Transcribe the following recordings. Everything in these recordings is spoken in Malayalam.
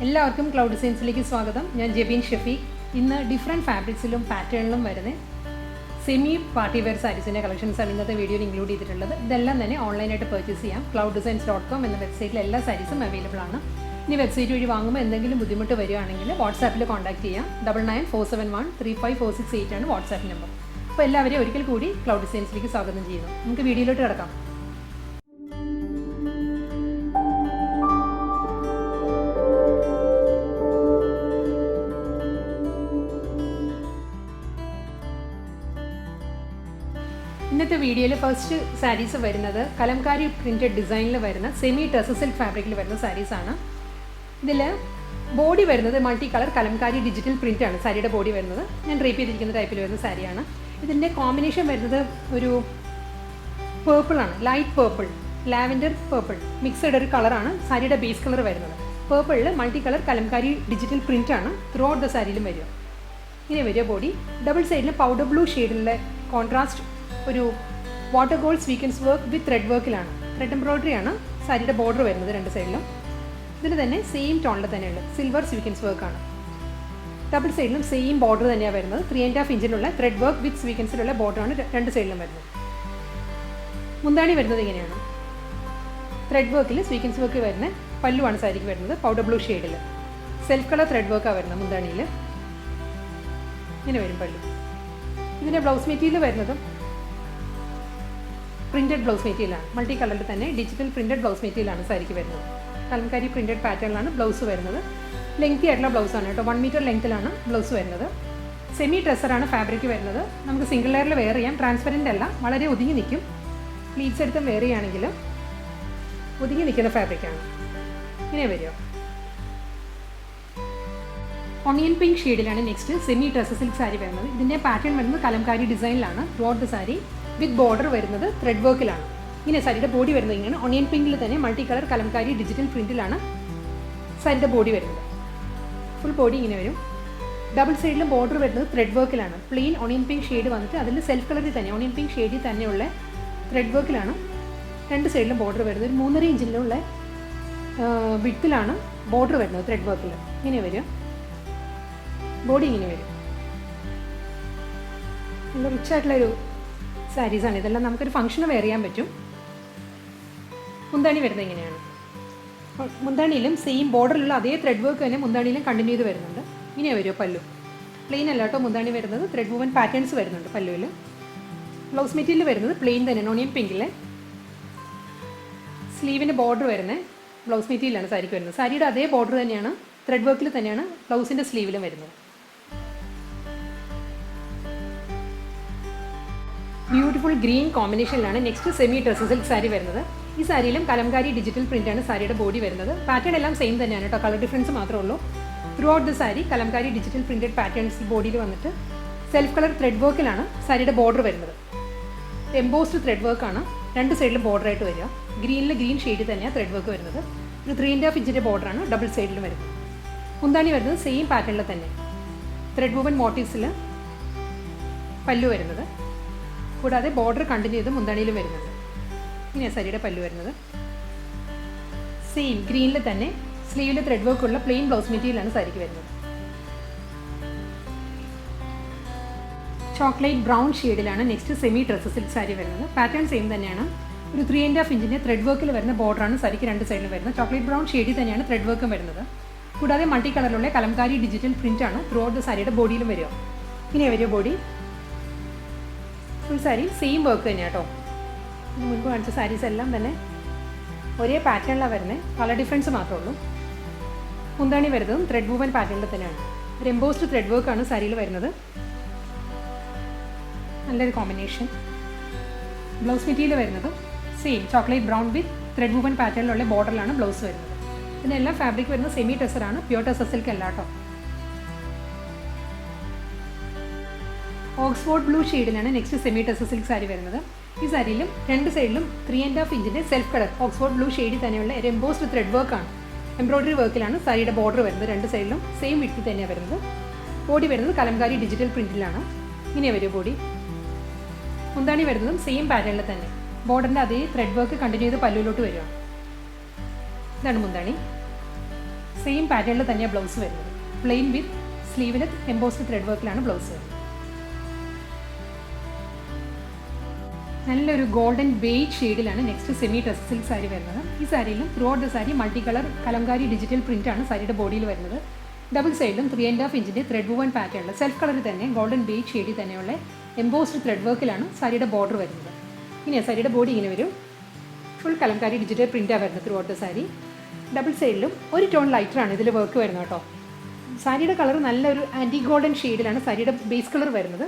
എല്ലാവർക്കും ക്ലൗഡ് ഡിസൈൻസിലേക്ക് സ്വാഗതം. ഞാൻ ജെബീൻ ഷഫീഖ്. ഇന്ന് ഡിഫറെൻറ്റ് ഫാബ്രിക്സിലും പാറ്റേണിലും വരുന്ന സെമി പാർട്ടി വെയർ സാരീസിൻ്റെ കളക്ഷൻസാണ് ഇന്നത്തെ വീഡിയോയിൽ ഇൻക്ലൂഡ് ചെയ്തിട്ടുള്ളത്. ഇതെല്ലാം തന്നെ ഓൺലൈനായിട്ട് പർച്ചേസ് ചെയ്യാം. clouddesigns.com എന്ന വെബ്സൈറ്റിൽ എല്ലാ സാരീസും അവൈലബിൾ ആണ്. ഇനി വെബ്സൈറ്റ് വഴി വാങ്ങുമ്പോൾ എന്തെങ്കിലും ബുദ്ധിമുട്ട് വരികയാണെങ്കിൽ വാട്സാപ്പിൽ കോൺടാക്ട് ചെയ്യാം. 9947135468 ആണ് വാട്സാപ്പ് നമ്പർ. അപ്പോൾ എല്ലാവരെയും ഒരിക്കൽ കൂടി ക്ലൗഡ് ഡിസൈൻസിലേക്ക് സ്വാഗതം ചെയ്യുന്നു. നമുക്ക് വീഡിയോയിലോട്ട് കിടക്കാം. ഇന്നത്തെ വീഡിയോയിൽ ഫസ്റ്റ് സാരീസ് വരുന്നത് കലംകാരി പ്രിൻറ്റഡ് ഡിസൈനിൽ വരുന്ന സെമി ടെസർ സിൽക്ക് ഫാബ്രിക്കിൽ വരുന്ന സാരീസാണ്. ഇതിൽ ബോഡി വരുന്നത് multi colour Kalamkari digital print ആണ് സാരിയുടെ ബോഡി വരുന്നത്. ഞാൻ ഡ്രേപ്പ് ചെയ്തിരിക്കുന്ന ടൈപ്പിൽ വരുന്ന സാരിയാണ്. ഇതിൻ്റെ കോമ്പിനേഷൻ വരുന്നത് ഒരു പേർപ്പിളാണ്, light purple, lavender purple mixed ഒരു കളറാണ് സാരിയുടെ ബേസ് കളർ വരുന്നത്. പേർപ്പിളിൽ multi colour Kalamkari digital print ആണ് ത്രൂ ഔട്ട് ദ സാരിയിലും വരിക. ഇങ്ങനെ വരിക ബോഡി. ഡബിൾ സൈഡിൽ പൗഡർ ബ്ലൂ ഷെയ്ഡിലുള്ള കോൺട്രാസ്റ്റ് ഒരു water gold sequence work with thread വർക്കിലാണ്. ത്രെഡ് എംബ്രോയിഡറി ആണ് സാരിയുടെ ബോർഡർ വരുന്നത് രണ്ട് സൈഡിലും. ഇതിൽ തന്നെ സെയിം ടോണിൽ തന്നെയുള്ള സിൽവർ സ്വീക്വൻസ് വർക്കാണ്. ഡബിൾ സൈഡിലും സെയിം ബോർഡർ തന്നെയാണ് വരുന്നത്. 3.5 ഇഞ്ചിലുള്ള ത്രെഡ് വർക്ക് വിത്ത് സ്വീക്വൻസിലുള്ള ബോർഡറാണ് രണ്ട് സൈഡിലും വരുന്നത്. മുന്താണി വരുന്നത് ഇങ്ങനെയാണ്. ത്രെഡ് വർക്കിൽ സ്വീക്വൻസ് വർക്ക് വരുന്ന പല്ലുവാണ് സാരിക്ക് വരുന്നത്. പൗഡർ ബ്ലൂ ഷെയ്ഡിൽ സെൽഫ് കളർ ത്രെഡ് വർക്കാണ് വരുന്നത് മുന്താണിയിൽ. ഇങ്ങനെ വരും പല്ലു. ഇതിൻ്റെ ബ്ലൗസ് മെറ്റീരിയൽ വരുന്നതും പ്രിൻറ്റഡ് ബ്ലൗസ് മെറ്റീരിയലാണ്. മൾട്ടി കളറിൽ തന്നെ ഡിജിറ്റൽ പ്രിൻറ്റഡ് ബ്ലൗസ് മെറ്റീരിയലാണ് സാരിക്ക് വരുന്നത്. കലംകാരി പ്രിൻറ്റഡ് പാറ്റേണിലാണ് ബ്ലൗസ് വരുന്നത്. ലെങ്തി ആയിട്ടുള്ള ബ്ലൗസാണ് കേട്ടോ. 1 മീറ്റർ ലെങ്ത്തിലാണ് ബ്ലൗസ് വരുന്നത്. സെമി ഡ്രസ്സറാണ് ഫാബ്രിക് വരുന്നത്. നമുക്ക് സിംഗിൾ ലെയറിൽ വെയർ ചെയ്യാം. ട്രാൻസ്പെറൻ്റ് അല്ല, വളരെ ഒതുങ്ങി നിൽക്കും. പ്ലീറ്റ്സ് എടുത്തും വെയർ ചെയ്യുകയാണെങ്കിൽ ഒതുങ്ങി നിൽക്കുന്ന ഫാബ്രിക്കാണ്. ഇങ്ങനെ വരിക. ഓണിയൻ പിങ്ക് ഷെയ്ഡിലാണ് next semi dress silk sari വരുന്നത്. ഇതിൻ്റെ പാറ്റേൺ വരുന്നത് കലംകാരി ഡിസൈനിലാണ്. Throughout the sari with border വരുന്നത് ത്രെഡ് വർക്കിലാണ്. ഇങ്ങനെ സാരിയുടെ ബോഡി വരുന്നത് ഇങ്ങനെ ഓണിയൻ പിങ്കിൽ തന്നെ മൾട്ടി കളർ കലംകാരി ഡിജിറ്റൽ പ്രിൻറ്റിലാണ് സാരിയുടെ ബോഡി വരുന്നത്. ഫുൾ ബോഡി ഇങ്ങനെ വരും. ഡബിൾ സൈഡിലും ബോർഡർ വരുന്നത് ത്രെഡ് വർക്കിലാണ്. പ്ലെയിൻ ഓണിയൻ പിങ്ക് ഷെയ്ഡ് വന്നിട്ട് അതിൽ സെൽഫ് കളറിൽ തന്നെ ഓണിയൻ പിങ്ക് ഷെയ്ഡിൽ തന്നെയുള്ള ത്രെഡ് വർക്കിലാണ് രണ്ട് സൈഡിലും ബോർഡർ വരുന്നത്. ഒരു 3.5 ഇഞ്ചിലുള്ള വിഡ്ത്തിലാണ് ബോർഡർ വരുന്നത് ത്രെഡ് വർക്കിൽ. ഇങ്ങനെ വരും ബോഡി. ഇങ്ങനെ വരും. നല്ല റിച്ച് ആയിട്ടുള്ളൊരു സാരീസാണ് ഇതെല്ലാം. നമുക്കൊരു ഫംഗ്ഷന് വെയർ ചെയ്യാൻ പറ്റും. മുന്താണി വരുന്നത് ഇങ്ങനെയാണ്. മുന്താണിയിലും സെയിം ബോർഡറിലുള്ള അതേ ത്രെഡ് വർക്ക് തന്നെ മുന്താണിയിലും കണ്ടിന്യൂ ചെയ്ത് വരുന്നുണ്ട്. ഇങ്ങനെ വരുമോ പല്ലു. പ്ലെയിൻ അല്ല കേട്ടോ മുന്താണി വരുന്നത്. ത്രെഡ് വുവൻ പാറ്റേൺസ് വരുന്നുണ്ട് പല്ലുവിൽ. ബ്ലൗസ് മെറ്റീരിയൽ വരുന്നത് പ്ലെയിൻ തന്നെ ഓണിയൻ പിങ്കിലെ. സ്ലീവിൻ്റെ ബോർഡർ വരുന്നത് ബ്ലൗസ് മെറ്റീരിയലാണ് സാരിക്ക് വരുന്നത്. സാരിയുടെ അതേ ബോർഡർ തന്നെയാണ് ത്രെഡ് വർക്കിൽ തന്നെയാണ് ബ്ലൗസിൻ്റെ സ്ലീവിലും വരുന്നത്. ബ്യൂട്ടിഫുൾ ഗ്രീൻ കോമ്പിനേഷനിലാണ് next semi dress silk sari വരുന്നത്. ഈ സാരിയിലും കലംകാരി ഡിജിറ്റൽ പ്രിൻ്റാണ് സാരിയുടെ ബോഡി വരുന്നത്. പാറ്റേൺ എല്ലാം സെയിം തന്നെയാണ് കേട്ടോ. കളർ ഡിഫറൻസ് മാത്രമേ ഉള്ളൂ. Through out the sari Kalamkari digital printed patterns ബോഡിയിൽ വന്നിട്ട് സെൽഫ് കളർ ത്രെഡ് വർക്കിലാണ് സാരിയുടെ ബോർഡർ വരുന്നത്. എംബോസ്ഡ് ത്രെഡ് വർക്കാണ് രണ്ട് സൈഡിലും ബോർഡറായിട്ട് വരിക. ഗ്രീനിൽ ഗ്രീൻ ഷെയ്ഡിൽ തന്നെയാണ് ത്രെഡ് വർക്ക് വരുന്നത്. ഒരു 3.5 ഇഞ്ചിൻ്റെ ബോർഡറാണ് ഡബിൾ സൈഡിലും വരുന്നത്. മുന്താണി വരുന്നത് സെയിം പാറ്റേണിൽ തന്നെ ത്രെഡ് വുവൻ മോട്ടീവ്സിൽ പല്ലു വരുന്നത്. കൂടാതെ ബോർഡർ കണ്ടിന്യൂ ചെയ്ത് മുന്താണിയിലും വരുന്നുണ്ട്. ഇങ്ങനെയാണ് സാരിയുടെ പല്ലു വരുന്നത്. സെയിം ഗ്രീനിൽ തന്നെ സ്ലീവിൽ ത്രെഡ് വർക്കുള്ള പ്ലെയിൻ ബ്ലൗസ് മെറ്റീരിയലാണ് സാരിക്ക് വരുന്നത്. ചോക്ലേറ്റ് ബ്രൗൺ ഷെയ്ഡിലാണ് next semi dress silk sari വരുന്നത്. പാറ്റേൺ സെയിം തന്നെയാണ്. ഒരു 3.5 ഇഞ്ചിൻ്റെ ത്രെഡ് വർക്കിൽ വരുന്ന ബോർഡറാണ് സാരിക്ക് രണ്ട് സൈഡിലും വരുന്നത്. ചോക്ലേറ്റ് ബ്രൗൺ ഷെയ്ഡിൽ തന്നെയാണ് ത്രെഡ് വർക്കും വരുന്നത്. കൂടാതെ മൾട്ടി കളറിലുള്ള കലംകാരി ഡിജിറ്റൽ പ്രിൻ്റാണ് ത്രൂ ഔട്ട് ദ സാരിയുടെ ബോഡിയിലും വരിക. ഇങ്ങനെ വരിക body. Full sari same work തന്നെയാണ് കേട്ടോ. ഇതിന് മുൻപ് കാണിച്ച സാരീസ് എല്ലാം തന്നെ ഒരേ പാറ്റേണിലാണ് വരുന്നത്. കളർ ഡിഫറൻസ് മാത്രമേ ഉള്ളൂ. മുന്താണി വരുന്നതും ത്രെഡ് വുവൻ പാറ്റേണിൽ തന്നെയാണ്. ഒരു എംബോസ്ഡ് ത്രെഡ് വർക്കാണ് സാരിയിൽ വരുന്നത്. നല്ലൊരു കോമ്പിനേഷൻ. ബ്ലൗസ് മെറ്റീരിയൽ വരുന്നത് same chocolate brown with thread woven പാറ്റേണിലുള്ള ബോർഡറിലാണ് ബ്ലൗസ് വരുന്നത്. ഇതിനെല്ലാം ഫാബ്രിക് വരുന്നത് സെമി ടെസറാണ്. പ്യൂർ ടെസർ സിൽക്ക് അല്ല കേട്ടോ. ഓക്സ്ഫോർഡ് ബ്ലൂ ഷെയ്ഡിലാണ് next semi tussar silk sari വരുന്നത്. ഈ സാരിയിലും രണ്ട് സൈഡിലും 3.5 ഇഞ്ചിൻ്റെ സെൽഫ് കളർ ഓക്സ്ഫോർഡ് ബ്ലൂ ഷെയ്ഡിൽ തന്നെയുള്ള ഒരു എംബോസ്ഡ് ത്രെഡ് വർക്കാണ്. എംബ്രോയിഡറി വർക്കിലാണ് സാരിയുടെ ബോർഡർ വരുന്നത്. രണ്ട് സൈഡിലും സെയിം വിഡ്ത്തിൽ തന്നെയാണ് വരുന്നത്. ബോഡി വരുന്നത് കലംകാരി ഡിജിറ്റൽ പ്രിൻറ്റിലാണ്. ഇങ്ങനെ വരും ബോഡി. മുന്താണി വരുന്നതും സെയിം പാറ്റേണിൽ തന്നെ ബോർഡറിൻ്റെ അതേ ത്രെഡ് വർക്ക് കണ്ടിന്യൂ ചെയ്ത് പല്ലുവിലോട്ട് വരിക. ഇതാണ് മുന്താണി. സെയിം പാറ്റേണിൽ തന്നെയാണ് ബ്ലൗസ് വരുന്നത്. പ്ലെയിൻ വിത്ത് സ്ലീവിൽ എംബോസ്ഡ് ത്രെഡ് വർക്കിലാണ് ബ്ലൗസ് വരുന്നത്. നല്ലൊരു ഗോൾഡൻ ബേജ് ഷെയ്ഡിലാണ് next semi tussar silk sari വരുന്നത്. ഈ സാരിയിലും throughout the sari multi colour Kalamkari digital പ്രിൻ്റാണ് സാരിയുടെ ബോഡിയിൽ വരുന്നത്. ഡബിൾ സൈഡിലും 3.5 ഇഞ്ചിൻ്റെ ത്രെഡ് വുവൺ പാറ്റേണിൽ സെൽഫ് കളറിൽ തന്നെ ഗോൾഡൻ ബേജ് ഷെയ്ഡിൽ തന്നെയുള്ള എംബോസ്ഡ് ത്രെഡ് വർക്കിലാണ് സാരിയുടെ ബോർഡർ വരുന്നത്. ഇനിയാണ് സാരിയുടെ ബോഡി ഇങ്ങനെ വരും. ഫുൾ കലംകാരി ഡിജിറ്റൽ പ്രിൻ്റാണ് വരുന്നത് throughout the sari. Double സൈഡിലും ഒരു ടോൺ ലൈറ്ററാണ് ഇതിൽ വർക്ക് വരുന്നത് കേട്ടോ. സാരിയുടെ കളർ നല്ലൊരു ആൻറ്റി ഗോൾഡൻ ഷെയ്ഡിലാണ് സാരിയുടെ ബേസ് കളർ വരുന്നത്.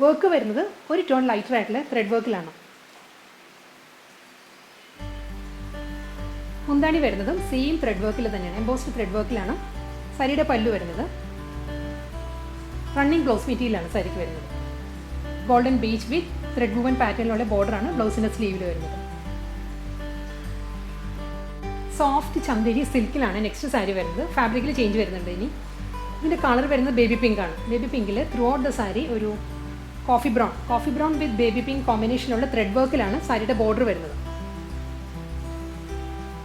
വർക്ക് വരുന്നത് ഒരു ടോൺ ലൈറ്ററായിട്ടുള്ള ത്രെഡ് വർക്കിലാണ്. മുന്താണി വരുന്നതും സെയിം ത്രെഡ് വർക്കിൽ തന്നെയാണ്, എംബോസ്ഡ് ത്രെഡ് വർക്കിലാണ് സാരിയുടെ പല്ലു വരുന്നത്. റണ്ണിങ് ബ്ലൗസ് മെറ്റീരിയലാണ് സാരിക്ക് വരുന്നത്. Golden beige with thread woven പാറ്റേണിലുള്ള ബോർഡറാണ് ബ്ലൗസിൻ്റെ സ്ലീവിൽ വരുന്നത്. സോഫ്റ്റ് ചന്തേരി സിൽക്കിലാണ് നെക്സ്റ്റ് സാരി വരുന്നത്. ഫാബ്രിക്കിൽ ചേഞ്ച് വരുന്നുണ്ട്. ഇനി ഇതിൻ്റെ കളർ വരുന്നത് ബേബി പിങ്ക് ആണ്. ബേബി പിങ്കിൽ ത്രൂ ഔട്ട് ദ സാരി ഒരു coffee brown with baby pink കോമ്പിനേഷനുള്ള ത്രെഡ് വർക്കിലാണ് സാരിയുടെ ബോർഡർ വരുന്നത്.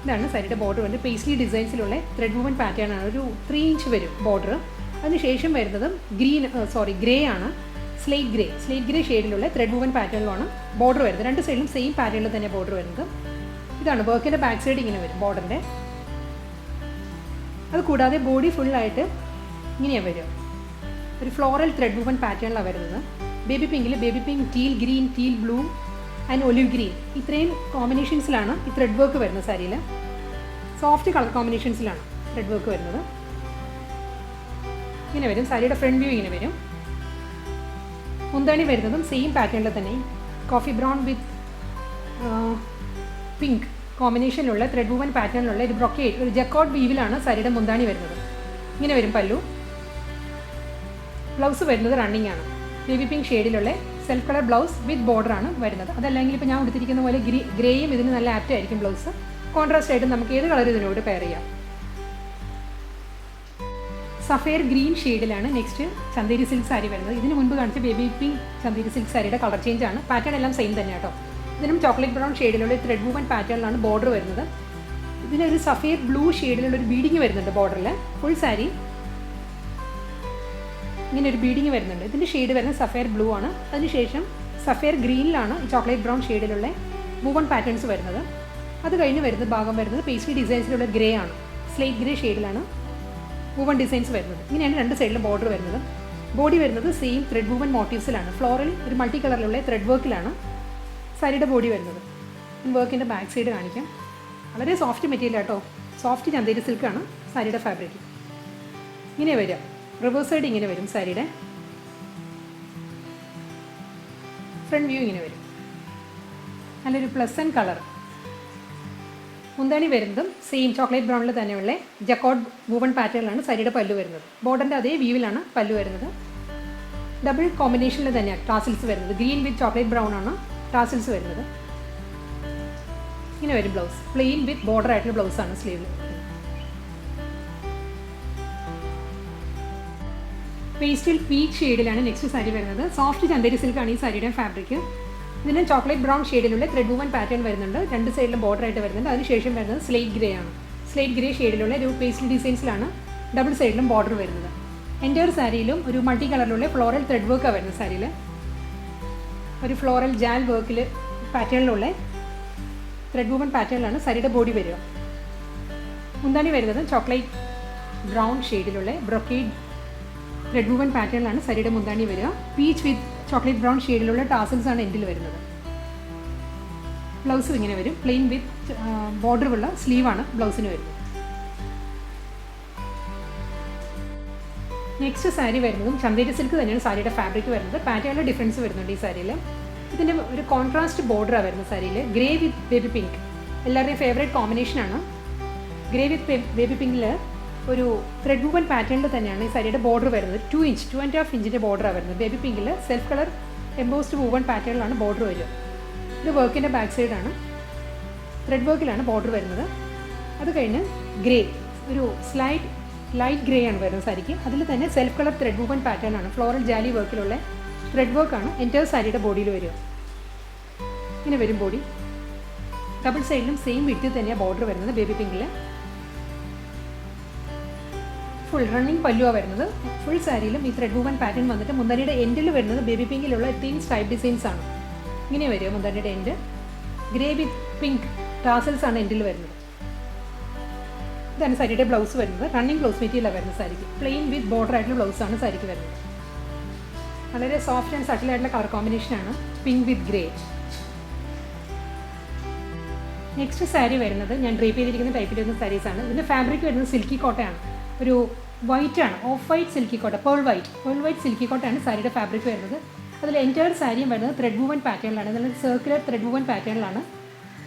ഇതാണ് സാരിയുടെ ബോർഡർ വരുന്നത്. പേസ്ലി ഡിസൈൻസിലുള്ള ത്രെഡ് വുവൺ പാറ്റേൺ ആണ്. ഒരു 3 ഇഞ്ച് വരും ബോർഡർ. അതിനുശേഷം വരുന്നതും ഗ്രേ ആണ്. സ്ലേറ്റ് ഗ്രേ ഷെയ്ഡിലുള്ള ത്രെഡ് വുവൺ പാറ്റേണിലാണ് ബോർഡർ വരുന്നത്. രണ്ട് സൈഡിലും സെയിം പാറ്റേണിൽ തന്നെ ബോർഡർ വരുന്നത്. ഇതാണ് വർക്കിൻ്റെ ബാക്ക് സൈഡ് ഇങ്ങനെ വരും ബോർഡറിൻ്റെ. അത് കൂടാതെ ബോഡി ഫുള്ളായിട്ട് ഇങ്ങനെയാണ് വരിക. ഒരു ഫ്ലോറൽ ത്രെഡ് വുവൺ പാറ്റേണിലാണ് വരുന്നത്. Baby pink, teal green, teal blue and olive green ഇത്രയും കോമ്പിനേഷൻസിലാണ് ഈ ത്രെഡ് വർക്ക് വരുന്നത്. സാരിയിൽ സോഫ്റ്റ് കളർ കോമ്പിനേഷൻസിലാണ് ത്രെഡ് വർക്ക് വരുന്നത്. ഇങ്ങനെ വരും. സാരിയുടെ ഫ്രണ്ട് വ്യൂ ഇങ്ങനെ വരും. മുന്താണി വരുന്നതും സെയിം പാറ്റേണിൽ തന്നെ കോഫി ബ്രൗൺ വിത്ത് പിങ്ക് കോമ്പിനേഷനിലുള്ള ത്രെഡ് വുവൺ പാറ്റേണിലുള്ള ഒരു ബ്രൊക്കേഡ് ഒരു ജക്കോട്ട് വീവിലാണ് സാരിയുടെ മുന്താണി വരുന്നത്. ഇങ്ങനെ വരും പല്ലു. ബ്ലൗസ് വരുന്നത് റണ്ണിങ് ആണ്. ബേബി പിങ്ക് ഷെയ്ഡിലുള്ള സെൽഫ് കളർ ബ്ലൗസ് വിത്ത് ബോർഡറാണ് വരുന്നത്. അതല്ലെങ്കിൽ ഇപ്പോൾ ഞാൻ കൊടുത്തിരിക്കുന്ന പോലെ ഗ്രേയും ഇതിന് നല്ല ആപ്റ്റ് ആയിരിക്കും ബ്ലൗസ്. കോൺട്രാസ്റ്റ് ആയിട്ട് നമുക്ക് ഏത് കളർ ഇതിനോട് പെയർ ചെയ്യാം. സഫേർ ഗ്രീൻ ഷെയ്ഡിലാണ് നെക്സ്റ്റ് ചന്തേരി സിൽക്ക് സാരി വരുന്നത്. ഇതിന് മുൻപ് കാണിച്ച ബേബി പിങ്ക് ചന്തേരി സിൽക്ക് സാരിയുടെ കളർ ചേഞ്ച് ആണ്. പാറ്റേൺ എല്ലാം സെയിം തന്നെ കേട്ടോ. ഇതിനും ചോക്ലേറ്റ് ബ്രൗൺ ഷെയ്ഡിലുള്ള ത്രെഡ് വുവൺ പാറ്റേണിലാണ് ബോർഡർ വരുന്നത്. ഇതിനൊരു സഫേർ ബ്ലൂ ഷെയ്ഡിലുള്ള ഒരു ബീഡിങ് വരുന്നുണ്ട് ബോർഡറിൽ. ഫുൾ സാരി ഇങ്ങനെ ഒരു ബീഡിങ് വരുന്നുണ്ട്. ഇതിൻ്റെ ഷെയ്ഡ് വരുന്നത് സഫേർ ബ്ലൂ ആണ്. അതിനുശേഷം സഫേർ ഗ്രീനിലാണ് ചോക്ലേറ്റ് ബ്രൗൺ ഷെയ്ഡിലുള്ള വുവൺ പാറ്റേൺസ് വരുന്നത്. അത് കഴിഞ്ഞ് വരുന്നത് ഭാഗം വരുന്നത് പേസ്ലി ഡിസൈൻസിലുള്ള ഗ്രേ ആണ്. സ്ലേറ്റ് ഗ്രേ ഷെയ്ഡിലാണ് വുവൺ ഡിസൈൻസ് വരുന്നത്. ഇങ്ങനെയാണ് രണ്ട് സൈഡിലും ബോർഡർ വരുന്നത്. ബോഡി വരുന്നത് സെയിം ത്രെഡ് വുവൺ മോട്ടീവ്സിലാണ്. ഫ്ലോറൽ ഒരു മൾട്ടി കളറിലുള്ള ത്രെഡ് വർക്കിലാണ് സാരിയുടെ ബോഡി വരുന്നത്. വർക്കിൻ്റെ ബാക്ക് സൈഡ് കാണിക്കാം. വളരെ സോഫ്റ്റ് മെറ്റീരിയൽ കേട്ടോ. സോഫ്റ്റ് ചന്തേരി സിൽക്കാണ് സാരിയുടെ ഫാബ്രിക്. ഇങ്ങനെ വരിക. റിവേഴ്സ് സൈഡ് ഇങ്ങനെ വരും. സാരിയുടെ ഫ്രണ്ട് വ്യൂ ഇങ്ങനെ വരും. നല്ലൊരു പ്ലസൻറ്റ് കളർ. മുന്താണി വരുന്നതും സെയിം ചോക്ലേറ്റ് ബ്രൗണിൽ തന്നെയുള്ള ജക്കോട്ട് വുവൺ പാറ്റേണിലാണ് സാരിയുടെ പല്ലു വരുന്നത്. ബോർഡറിൻ്റെ അതേ വ്യൂവിലാണ് പല്ലു വരുന്നത്. ഡബിൾ കോമ്പിനേഷനിൽ തന്നെയാണ് ടാസിൽസ് വരുന്നത്. ഗ്രീൻ വിത്ത് ചോക്ലേറ്റ് ബ്രൗൺ ആണ് ടാസിൽസ് വരുന്നത്. ഇങ്ങനെ വരും ബ്ലൗസ്. പ്ലെയിൻ വിത്ത് ബോർഡർ ആയിട്ടുള്ള ബ്ലൗസാണ് സ്ലീവിൽ. പേസ്റ്റൽ പീച്ച് ഷെയ്ഡിലാണ് നെക്സ്റ്റ് സാരി വരുന്നത്. സോഫ്റ്റ് ചന്തേരി സിൽക്കാണ് ഈ സാരിയുടെ ഫാബ്രിക്. ഇതിന് ചോക്ലേറ്റ് ബ്രൗൺ ഷെയ്ഡിലുള്ള ത്രെഡ് വുവൺ പാറ്റേൺ വരുന്നുണ്ട്. രണ്ട് സൈഡിലും ബോർഡർ ആയിട്ട് വരുന്നുണ്ട്. അതിനുശേഷം വരുന്നത് സ്ലേറ്റ് ഗ്രേ ആണ്. സ്ലേറ്റ് ഗ്രേ ഷെയ്ഡിലുള്ള ഒരു പേസ്റ്റൽ ഡിസൈൻസിലാണ് ഡബിൾ സൈഡിലും ബോർഡർ വരുന്നത്. എൻ്റയർ സാരിയിലും ഒരു മൾട്ടി കളറിലുള്ള ഫ്ലോറൽ ത്രെഡ് വർക്കാണ് വരുന്നത്. സാരിയിൽ ഒരു ഫ്ലോറൽ ജാൽ വർക്കിൽ പാറ്റേണിലുള്ള ത്രെഡ് വുവൺ പാറ്റേണിലാണ് സാരിയുടെ ബോഡി വരിക. മുന്താണി വരുന്നത് ചോക്ലേറ്റ് ബ്രൗൺ ഷെയ്ഡിലുള്ള ബ്രൊക്കേഡ് ത്രെഡ് വുവൺ പാറ്റേണിലാണ് സാരിയുടെ മുന്താണി വരിക. പീച്ച് വിത്ത് ചോക്ലേറ്റ് ബ്രൗൺ ഷെയ്ഡിലുള്ള ടാസൽസ് ആണ് എൻഡിൽ വരുന്നത്. ബ്ലൗസ് ഇങ്ങനെ വരും. പ്ലെയിൻ വിത്ത് ബോർഡറുള്ള സ്ലീവാണ് ബ്ലൗസിന് വരുന്നത്. നെക്സ്റ്റ് സാരി വരുന്നതും ചന്തേരി സിൽക്ക് തന്നെയാണ് സാരിയുടെ ഫാബ്രിക് വരുന്നത്. പാറ്റേണിൽ ഡിഫറൻസ് വരുന്നുണ്ട് ഈ സാരിയിൽ. ഇതിൻ്റെ ഒരു കോൺട്രാസ്റ്റ് ബോർഡറാണ് വരുന്നത് സാരിയിൽ. ഗ്രേ വിത്ത് ബേബി പിങ്ക് എല്ലാവരുടെയും ഫേവറേറ്റ് കോമ്പിനേഷനാണ്. ഗ്രേ വിത്ത് ബേബി പിങ്കിൽ ഒരു ത്രെഡ് വുവൺ പാറ്റേണിൽ തന്നെയാണ് ഈ സാരിയുടെ ബോർഡർ വരുന്നത്. 2.5 ഇഞ്ചിൻ്റെ ബോർഡറാണ് വരുന്നത്. ബേബി പിങ്കിൽ സെൽഫ് കളർ എംബോസ്ഡ് വുവൺ പാറ്റേണിലാണ് ബോർഡർ വരിക. ഇത് വർക്കിൻ്റെ ബാക്ക് സൈഡാണ്. ത്രെഡ് വർക്കിലാണ് ബോർഡർ വരുന്നത്. അത് കഴിഞ്ഞ് ഗ്രേ ഒരു ലൈറ്റ് ഗ്രേ ആണ് വരുന്നത് സാരിക്ക്. അതിൽ തന്നെ self colour thread woven pattern ആണ്. ഫ്ലോറൽ ജാലി വർക്കിലുള്ള ത്രെഡ് വർക്കാണ് എൻ്റയർ സാരിയുടെ ബോഡിയിൽ വരിക. ഇങ്ങനെ വരും ബോഡി. ഡബിൾ സൈഡിലും സെയിം വിഡ്ത്തിൽ തന്നെയാണ് ബോർഡർ വരുന്നത് ബേബി പിങ്കിൽ. ഫുൾ റണ്ണിങ് പല്ലുവാണ് വരുന്നത്. ഫുൾ സാരിയിലും ഈ ത്രെഡ് വുവൻ പാറ്റേൺ വന്നിട്ട് മുന്താണിയുടെ എൻഡിൽ വരുന്നത് ബേബി പിങ്കിലുള്ള തിൻ സ്ട്രൈപ്പ് ഡിസൈൻസ് ആണ്. ഇങ്ങനെ വരിക മുന്താണിയുടെ end. Grey with pink tassels ആണ് എൻഡിൽ വരുന്നത്. ഇതാണ് സാരിയുടെ ബ്ലൗസ് വരുന്നത്. റണ്ണിങ് ബ്ലൗസ് മെറ്റീരിയലാണ് വരുന്നത് സാരിക്ക്. പ്ലെയിൻ വിത്ത് ബോർഡർ ആയിട്ടുള്ള ബ്ലൗസാണ് സാരിക്ക് വരുന്നത്. വളരെ സോഫ്റ്റ് ആൻഡ് സട്ടിൽ ആയിട്ടുള്ള കളർ കോമ്പിനേഷനാണ് പിങ്ക് വിത്ത് ഗ്രേ. നെക്സ്റ്റ് സാരി വരുന്നത് ഞാൻ ഡ്രേപ്പ് ചെയ്തിരിക്കുന്ന ടൈപ്പിൽ വരുന്ന സാരീസാണ്. ഇതിൻ്റെ ഫാബ്രിക് വരുന്നത് സിൽക്കി കോട്ടയാണ്. ഒരു വൈറ്റ് ആണ്, ഓഫ് വൈറ്റ് സിൽക്കി കോട്ട, പേൾ വൈറ്റ് സിൽക്കി കോട്ടയാണ് സാരിയുടെ ഫാബ്രിക് വരുന്നത്. അതിൽ എൻറ്റയർ സാരിയും വരുന്നത് ത്രെഡ് വുവൻ പാറ്റേണിലാണ്. നല്ലൊരു സർക്കുലർ ത്രെഡ് വുവൻ പാറ്റേണിലാണ്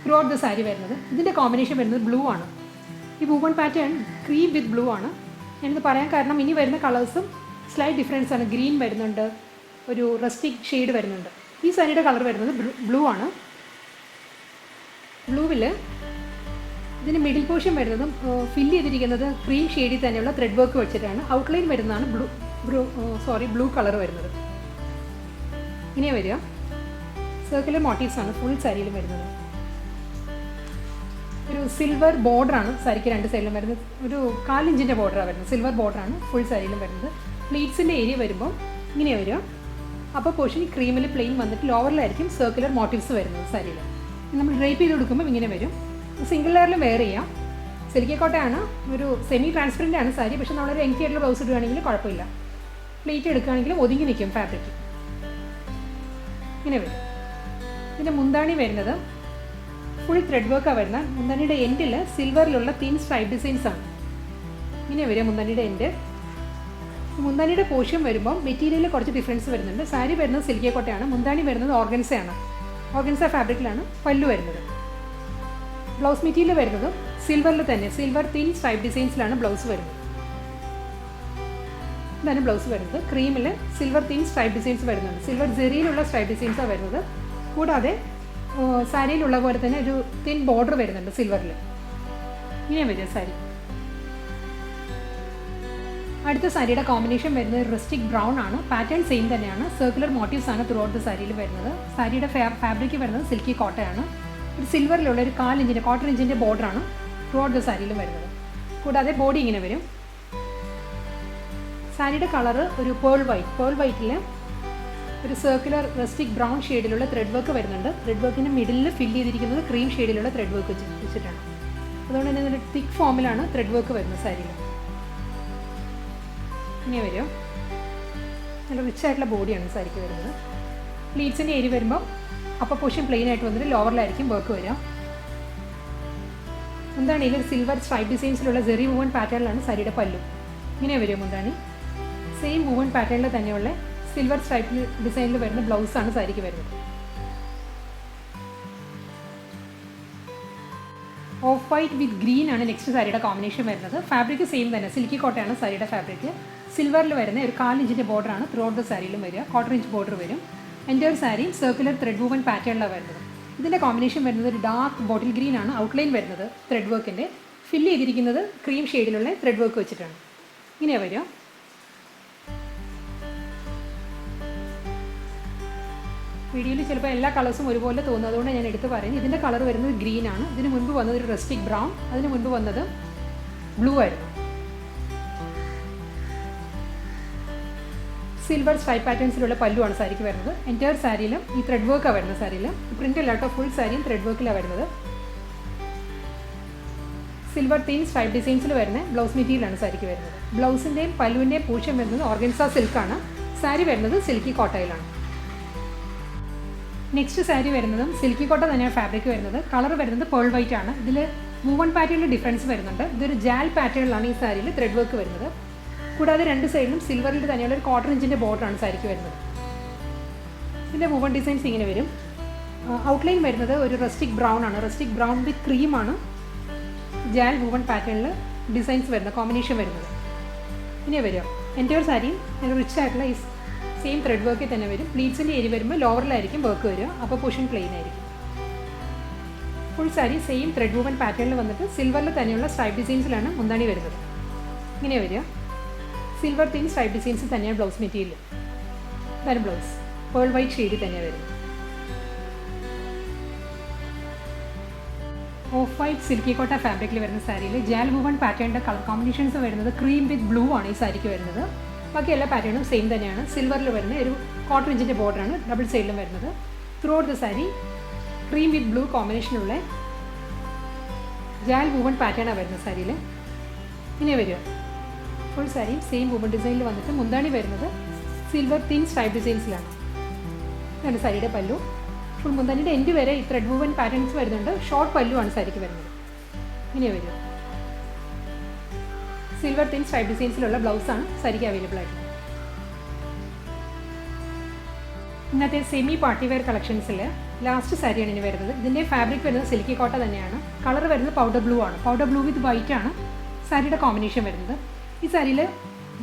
ത്രൂ ഔട്ട് ദ സാരി വരുന്നത്. ഇതിൻ്റെ കോമ്പിനേഷൻ വരുന്നത് ബ്ലൂ ആണ്. ഈ woven pattern cream with blue ആണ്. ഞാനിത് പറയാൻ കാരണം ഇനി വരുന്ന കളേഴ്സും സ്ലൈറ്റ് ഡിഫറൻസ് ആണ്. ഗ്രീൻ വരുന്നുണ്ട്, ഒരു റസ്റ്റിക് ഷെയ്ഡ് വരുന്നുണ്ട്. ഈ സാരിയുടെ കളർ വരുന്നത് ബ്ലൂ ആണ്. ബ്ലൂവിൽ ഇതിന് മിഡിൽ പോർഷൻ വരുന്നതും ഫില്ല് ചെയ്തിരിക്കുന്നത് ക്രീം ഷെയ്ഡിൽ തന്നെയുള്ള ത്രെഡ് വർക്ക് വെച്ചിട്ടാണ്. ഔട്ട്ലൈൻ വരുന്നതാണ് ബ്ലൂ കളർ വരുന്നത്. ഇങ്ങനെ വരിക. സർക്കുലർ മോട്ടീവ്സ് ആണ് ഫുൾ സാരിയിലും വരുന്നത്. ഒരു സിൽവർ ബോർഡറാണ് സാരിക്ക് രണ്ട് സൈഡിലും വരുന്നത്. ഒരു 4 ഇഞ്ചിൻ്റെ ബോർഡറാണ് വരുന്നത്. സിൽവർ ബോർഡറാണ് ഫുൾ സാരിയിലും വരുന്നത്. പ്ലീറ്റ്സിൻ്റെ ഏരിയ വരുമ്പോൾ ഇങ്ങനെ വരിക. അപ്പോൾ പോർഷൻ ക്രീമിൽ പ്ലെയിൻ വന്നിട്ട് ലോവറിലായിരിക്കും സർക്കുലർ മോട്ടീവ്സ് വരുന്നത് സാരിയിൽ. നമ്മൾ ഡ്രേപ്പ് ചെയ്ത് കൊടുക്കുമ്പോൾ ഇങ്ങനെ വരും. സിംഗിൾ ലെയറിലും വെയർ ചെയ്യാം. സിൽക്കി കോട്ടയാണ്, ഒരു സെമി ട്രാൻസ്പെറൻ്റ് ആണ് സാരി. പക്ഷേ നമ്മളൊരു എൻകി ആയിട്ടുള്ള ബ്ലൗസ് ഇടുകയാണെങ്കിൽ കുഴപ്പമില്ല. പ്ലേറ്റ് എടുക്കുകയാണെങ്കിലും ഒതുങ്ങി നിൽക്കും ഫാബ്രിക്. ഇങ്ങനെ വരും. ഇതിൻ്റെ മുന്താണി വരുന്നത് ഫുൾ ത്രെഡ് വർക്കാണ് വരുന്നത്. മുന്താണിയുടെ എൻഡിൽ സിൽവറിലുള്ള തിൻ സ്ട്രൈപ്പ് ഡിസൈൻസ് ആണ്. ഇങ്ങനെ വരിക മുന്താണിയുടെ എൻഡ്. മുന്താണിയുടെ പോർഷൻ വരുമ്പോൾ മെറ്റീരിയലിൽ കുറച്ച് ഡിഫറൻസ് വരുന്നുണ്ട്. സാരി വരുന്നത് സിൽക്കി കോട്ടയാണ്. മുന്താണി വരുന്നത് ഓർഗൻസയാണ്. ഓർഗൻസ ഫാബ്രിക്കിലാണ് പല്ലു വരുന്നത്. ബ്ലൗസ് മെറ്റീരിയൽ വരുന്നതും സിൽവറിൽ തന്നെ, സിൽവർ തിൻ സ്ട്രൈപ്പ് ഡിസൈൻസിലാണ് ബ്ലൗസ് വരുന്നത്. ഇതാണ് ബ്ലൗസ് വരുന്നത്. ക്രീമിൽ സിൽവർ തിൻ സ്ട്രൈപ്പ് ഡിസൈൻസ് വരുന്നുണ്ട്. സിൽവർ ജെറിയിലുള്ള സ്ട്രൈപ്പ് ഡിസൈൻസാണ് വരുന്നത്. കൂടാതെ സാരിയിലുള്ള പോലെ തന്നെ ഒരു തിൻ ബോർഡർ വരുന്നുണ്ട് സിൽവറിൽ. ഇങ്ങനെ വരിക സാരി. അടുത്ത സാരിയുടെ കോമ്പിനേഷൻ വരുന്നത് റസ്റ്റിക് ബ്രൗൺ ആണ്. പാറ്റേൺ സെയിം തന്നെയാണ്. സർക്കുലർ മോട്ടീവ്സ് ആണ് ത്രൂ ഔട്ട് ദ സാരിയിൽ വരുന്നത്. സാരിയുടെ ഫാബ്രിക് വരുന്നത് സിൽക്കി കോട്ടയാണ്. ഒരു സിൽവറിലുള്ള ഒരു 4 ഇഞ്ചിൻ്റെ, 1/4 ഇഞ്ചിൻ്റെ ബോർഡറാണ് ത്രൂ ഔട്ട് ദ സാരിയിലും വരുന്നത്. കൂടാതെ ബോഡി ഇങ്ങനെ വരും. സാരിയുടെ കളറ് ഒരു പേൾ വൈറ്റിൽ ഒരു സർക്കുലർ റസ്റ്റിക് ബ്രൗൺ ഷെയ്ഡിലുള്ള ത്രെഡ് വർക്ക് വരുന്നുണ്ട്. ത്രെഡ് വർക്കിൻ്റെ മിഡിലിൽ ഫില്ല് ചെയ്തിരിക്കുന്നത് ക്രീം ഷെയ്ഡിലുള്ള ത്രെഡ് വർക്ക് വെച്ചിട്ടാണ്. അതുകൊണ്ട് തന്നെ ഒരു തിക്ക് ഫോമിലാണ് ത്രെഡ് വർക്ക് വരുന്നത് സാരിയിൽ. ഇങ്ങനെ വരും. നല്ല റിച്ച് ആയിട്ടുള്ള ബോഡിയാണ് സാരിക്ക് വരുന്നത്. പ്ലീറ്റ്സിൻ്റെ ഏരിയ വരുമ്പോൾ അപ്പർ പോർഷൻ പ്ലെയിൻ ആയിട്ട് വന്നിട്ട് ലോവറിലായിരിക്കും വർക്ക് വരിക. മുന്താണിയിൽ ഒരു സിൽവർ സ്ട്രൈപ്പ് ഡിസൈൻസിലുള്ള ജെറി വുവൻ പാറ്റേണിലാണ് സാരിയുടെ പല്ലു. ഇങ്ങനെ വരും മുന്താണി. സെയിം വുവൻ പാറ്റേണിൽ തന്നെയുള്ള സിൽവർ സ്ട്രൈപ്പ് ഡിസൈനിൽ വരുന്ന ബ്ലൗസാണ് സാരിക്ക് വരുന്നത്. ഓഫ് വൈറ്റ് വിത്ത് ഗ്രീൻ ആണ് നെക്സ്റ്റ് സാരിയുടെ കോമ്പിനേഷൻ വരുന്നത്. ഫാബ്രിക് സെയിം തന്നെ, സിൽക്കി കോട്ടയാണ് സാരിയുടെ ഫാബ്രിക്. സിൽവറിൽ വരുന്ന ഒരു 4 ഇഞ്ചിൻ്റെ ബോർഡറാണ് ത്രൂ ഔട്ട് ദ സാരിയിലും വരിക. 1/4 ഇഞ്ച് ബോർഡർ വരും. Entire sari circular thread woven പാറ്റേണിലാണ് വരുന്നത്. ഇതിൻ്റെ കോമ്പിനേഷൻ വരുന്നത് ഒരു ഡാർക്ക് ബോട്ടിൽ ഗ്രീൻ ആണ്. ഔട്ട്ലൈൻ വരുന്നത് ത്രെഡ് വർക്കിൻ്റെ, ഫില്ല് ചെയ്തിരിക്കുന്നത് ക്രീം ഷെയ്ഡിലുള്ള ത്രെഡ് വർക്ക് വെച്ചിട്ടാണ്. ഇങ്ങനെ വരിക. വീഡിയോയിൽ ചിലപ്പോൾ എല്ലാ കളേഴ്സും ഒരുപോലെ തോന്നും. അതുകൊണ്ട് ഞാൻ എടുത്ത് പറയുന്നത് ഇതിൻ്റെ കളർ വരുന്നത് ഗ്രീൻ ആണ്. ഇതിന് മുൻപ് വന്നത് ഒരു റസ്റ്റിക് ബ്രൗൺ, അതിന് മുൻപ് വന്നത് ബ്ലൂ ആയിരുന്നു. സിൽവർ സ്ട്രൈപ്പ് പാറ്റേൺസിലുള്ള പല്ലുവാണ് സാരിക്ക് വരുന്നത്. എൻറ്റയർ സാരിയിലും ഈ ത്രെഡ് വർക്കാണ് വരുന്നത്. സാരിയിൽ പ്രിൻ്റ് അല്ലാട്ടോ, ഫുൾ സാരിയും ത്രെഡ് വർക്കിലാണ് വരുന്നത്. സിൽവർ തിൻ സ്ട്രൈപ്പ് ഡിസൈൻസിൽ വരുന്ന ബ്ലൗസ് മെറ്റീരിയലാണ് സാരിക്ക് വരുന്നത്. ബ്ലൗസിൻ്റെയും പല്ലുവിൻ്റെയും പൂഷൻ വരുന്നത് ഓർഗൻസ സിൽക്കാണ്. സാരി വരുന്നത് സിൽക്കി കോട്ടയിലാണ്. നെക്സ്റ്റ് സാരി വരുന്നതും സിൽക്കി കോട്ട തന്നെയാണ് ഫാബ്രിക് വരുന്നത്. കളർ വരുന്നത് പേൾ വൈറ്റ് ആണ്. ഇതിൽ വുവൺ പാറ്റേണിൽ ഡിഫറൻസ് വരുന്നുണ്ട്. ഇതൊരു ജാൽ പാറ്റേണിലാണ് ഈ സാരിയിൽ ത്രെഡ് വർക്ക് വരുന്നത്. കൂടാതെ രണ്ട് സൈഡിലും സിൽവറിൽ തന്നെയുള്ള ഒരു 1/4 ഇഞ്ചിൻ്റെ ബോർഡറാണ് സാരിക്ക് വരുന്നത്. ഇതിൻ്റെ വുവൺ ഡിസൈൻസ് ഇങ്ങനെ വരും. ഔട്ട്ലൈൻ വരുന്നത് ഒരു റസ്റ്റിക് ബ്രൗൺ ആണ്. റസ്റ്റിക് ബ്രൗൺ വിത്ത് ക്രീമാണ് ജാൽ വുവൺ പാറ്റേണിൽ ഡിസൈൻസ് വരുന്നത്, കോമ്പിനേഷൻ വരുന്നത്. ഇങ്ങനെ വരും. എൻ്റയർ സാരിയും റിച്ച് ആയിട്ടുള്ള ഈ സെയിം ത്രെഡ് വർക്കിൽ തന്നെ വരും. പ്ലീറ്റ്സിൻ്റെ ഏരിയ വരുമ്പോൾ ലോവറിലായിരിക്കും വർക്ക് വരിക. അപ്പോൾ പോർഷൻ പ്ലെയിൻ ആയിരിക്കും. Full sari same thread woven പാറ്റേണിൽ വന്നിട്ട് സിൽവറിൽ തന്നെയുള്ള സ്ട്രൈപ്പ് ഡിസൈൻസിലാണ് മുന്താണി വരുന്നത്. ഇങ്ങനെ വരിക. സിൽവർ തിൻ സ്ട്രൈപ്പ് ഡിസൈൻസ് തന്നെയാണ് ബ്ലൗസ് മെറ്റീരിയൽ. ഇതാണ് ബ്ലൗസ്. പേൾ വൈറ്റ് ഷെയ്ഡിൽ തന്നെയാണ് വരുന്നത്. ഓഫ് വൈറ്റ് സിൽക്കി കോട്ട ഫാബ്രിക്കിൽ വരുന്ന സാരിയിൽ ജാൽ വുവൺ പാറ്റേണിൻ്റെ കളർ കോമ്പിനേഷൻസ് വരുന്നത് ക്രീം വിത്ത് ബ്ലൂ ആണ് ഈ സാരിക്ക് വരുന്നത്. ബാക്കി എല്ലാ പാറ്റേണും സെയിം തന്നെയാണ്. സിൽവറിൽ വരുന്ന ഒരു 1/4 ഇഞ്ചിൻ്റെ ബോർഡറാണ് ഡബിൾ സൈഡിലും വരുന്നത്. Throughout the sari cream with blue കോമ്പിനേഷനുള്ള ജാൽ വുവൺ പാറ്റേണാണ് വരുന്നത് സാരിയിൽ. ഇങ്ങനെ വരിക ഫുൾ സാരിയും സെയിം വുവൺ ഡിസൈനിൽ വന്നിട്ട് മുന്താണി വരുന്നത് സിൽവർ തിൻ സ്ട്രൈപ്പ് ഡിസൈൻസിലാണ്. ഇതാണ് സാരിയുടെ പല്ലു. ഫുൾ മുന്താണിയുടെ എൻഡ് വരെ ഈ ത്രെഡ് വുവൺ പാറ്റേൺസ് വരുന്നുണ്ട്. ഷോർട്ട് പല്ലുവാണ് സാരിക്ക് വരുന്നത്. ഇങ്ങനെ വരും. സിൽവർ തിൻ സ്ട്രൈപ്പ് ഡിസൈൻസിലുള്ള ബ്ലൗസാണ് സാരിക്ക് അവൈലബിൾ ആയിട്ടുള്ളത്. ഇന്നത്തെ സെമി പാർട്ടി വെയർ കളക്ഷൻസിൽ ലാസ്റ്റ് സാരിയാണ് ഇനി വരുന്നത്. ഇതിൻ്റെ ഫാബ്രിക് വരുന്നത് സിൽക്കി കോട്ട തന്നെയാണ്. കളർ വരുന്നത് പൗഡർ ബ്ലൂ ആണ്. പൗഡർ ബ്ലൂ വിത്ത് വൈറ്റ് ആണ് സാരിയുടെ കോമ്പിനേഷൻ വരുന്നത്. ഈ സാരിയിൽ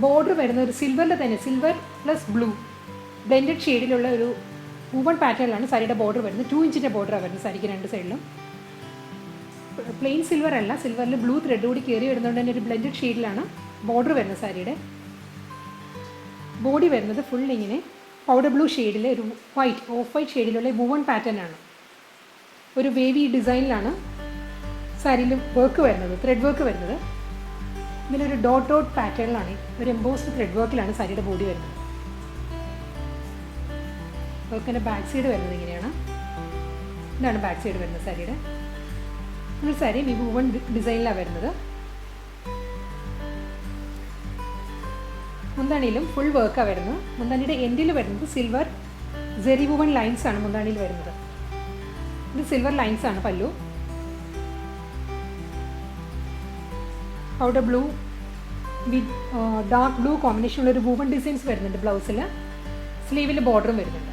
ബോർഡർ വരുന്നത് ഒരു സിൽവറിൽ തന്നെ സിൽവർ പ്ലസ് ബ്ലൂ ബ്ലെൻഡഡ് ഷെയ്ഡിലുള്ള ഒരു വുവൺ പാറ്റേണിലാണ് സാരിയുടെ ബോർഡർ വരുന്നത്. 2 ഇഞ്ചിൻ്റെ ബോർഡറാണ് വരുന്നത് സാരിക്ക് രണ്ട് സൈഡിലും. പ്ലെയിൻ സിൽവർ അല്ല, സിൽവറിൽ ബ്ലൂ ത്രെഡ് കൂടി കയറി വരുന്നതുകൊണ്ട് തന്നെ ഒരു ബ്ലെൻഡഡ് ഷെയ്ഡിലാണ് ബോർഡർ വരുന്നത് സാരിയുടെ. ബോഡി വരുന്നത് ഫുൾ ഇങ്ങനെ പൗഡർ ബ്ലൂ ഷെയ്ഡിലെ ഒരു വൈറ്റ് ഓഫ് വൈറ്റ് ഷെയ്ഡിലുള്ള വുവൺ പാറ്റേൺ ആണ്. ഒരു വേവി ഡിസൈനിലാണ് സാരിയിൽ വർക്ക് വരുന്നത്, ത്രെഡ് വർക്ക് വരുന്നത്. ഇതിലൊരു ഡോട്ട് ഡോട്ട് പാറ്റേണിലാണ്, ഒരു എംബോസ്ഡ് ത്രെഡ് വർക്കിലാണ് സാരിയുടെ ബോഡി വരുന്നത്. വർക്കിൻ്റെ ബാക്ക് സൈഡ് വരുന്നത് ഇങ്ങനെയാണ്. ഇതാണ് ബാക്ക് സൈഡ് വരുന്നത് സാരിയുടെ. ഈ സാരി ഈ വുവൺ ഡിസൈനിലാണ് വരുന്നത്. മുന്താണിയിലും ഫുൾ വർക്കാണ് വരുന്നത്. മുന്താണിയുടെ എൻഡിൽ വരുന്നത് സിൽവർ ജെറി വുവൺ ലൈൻസ് ആണ് മുന്താണിയിൽ വരുന്നത്. ഇത് സിൽവർ ലൈൻസ് ആണ് pallu. Powder blue with dark blue കോമ്പിനേഷനുള്ള ഒരു വുവൺ ഡിസൈൻസ് വരുന്നുണ്ട് ബ്ലൗസിൽ. സ്ലീവിൽ ബോർഡറും വരുന്നുണ്ട്.